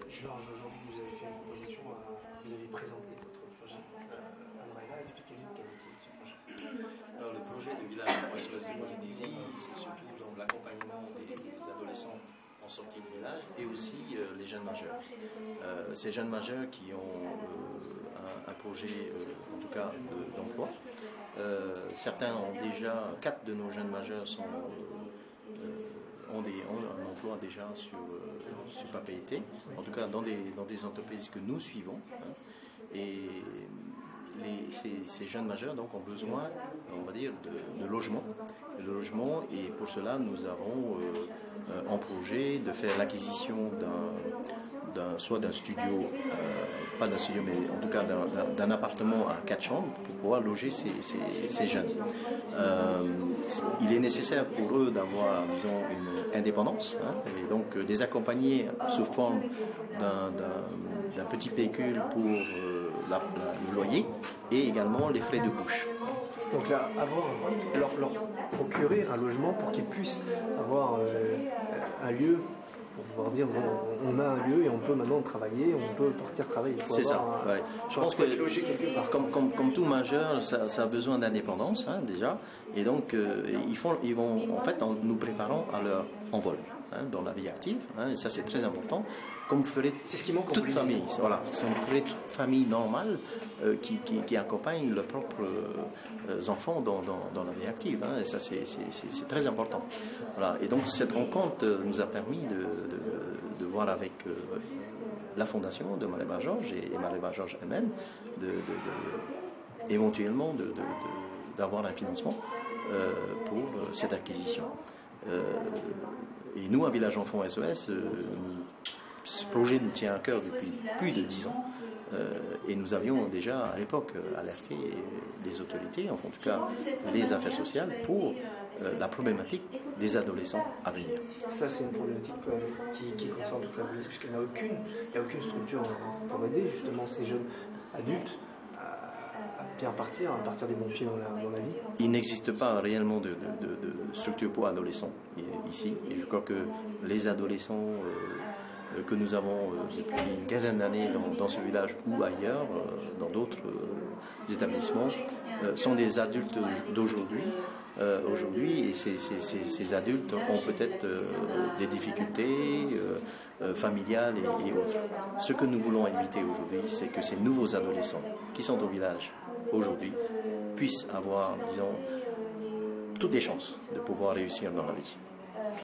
Georges, aujourd'hui vous avez fait une proposition, vous avez présenté votre projet à Noëlla. Expliquez-nous quel est ce projet. Alors, le projet du village SOS de Polynésie, c'est surtout l'accompagnement des adolescents en sortie de village et aussi les jeunes majeurs. Ces jeunes majeurs qui ont un projet, en tout cas, d'emploi. Certains ont déjà, 4 de nos jeunes majeurs ont un emploi déjà sur Papeete, en tout cas dans des entreprises que nous suivons. Et ces jeunes majeurs donc, ont besoin, on va dire, de logement. Et pour cela, nous avons en projet de faire l'acquisition soit d'un studio, pas d'un studio, mais en tout cas d'un appartement à 4 chambres pour pouvoir loger ces jeunes. Il est nécessaire pour eux d'avoir, disons, une indépendance, et donc les accompagner sous forme d'un petit pécule pour le loyer et également les frais de bouche. Donc là, leur procurer un logement pour qu'ils puissent avoir un lieu pour pouvoir dire bon, on a un lieu et on peut maintenant travailler, on peut partir travailler. C'est ça. Ouais. Je pense que loger quelque part. Comme tout majeur, ça a besoin d'indépendance déjà, et donc ils vont en fait en nous préparant à leur envol dans la vie active, et ça c'est très important. Comme ferait toute famille, voilà, comme ferait toute famille normale qui accompagne leurs propres enfants dans la vie active, et ça c'est très important. Voilà. Et donc cette rencontre nous a permis de voir avec la fondation de Maléba Georges et Maléba Georges elle-même éventuellement d'avoir un financement pour cette acquisition. Et nous, un village enfant SOS, ce projet nous tient à cœur depuis plus de 10 ans. Et nous avions déjà à l'époque alerté les autorités, en tout cas les affaires sociales, pour la problématique des adolescents à venir. Ça, c'est une problématique qui concerne toute la police, puisqu'il n'y a aucune structure pour aider justement ces jeunes adultes à bien partir des bons pieds dans la vie. Il n'existe pas réellement de structure pour adolescents ici, et je crois que les adolescents que nous avons depuis une quinzaine d'années dans ce village ou ailleurs, dans d'autres établissements, sont des adultes d'aujourd'hui. Et ces adultes ont peut-être des difficultés familiales et autres. Ce que nous voulons éviter aujourd'hui, c'est que ces nouveaux adolescents qui sont au village aujourd'hui puissent avoir, disons, toutes les chances de pouvoir réussir dans la vie.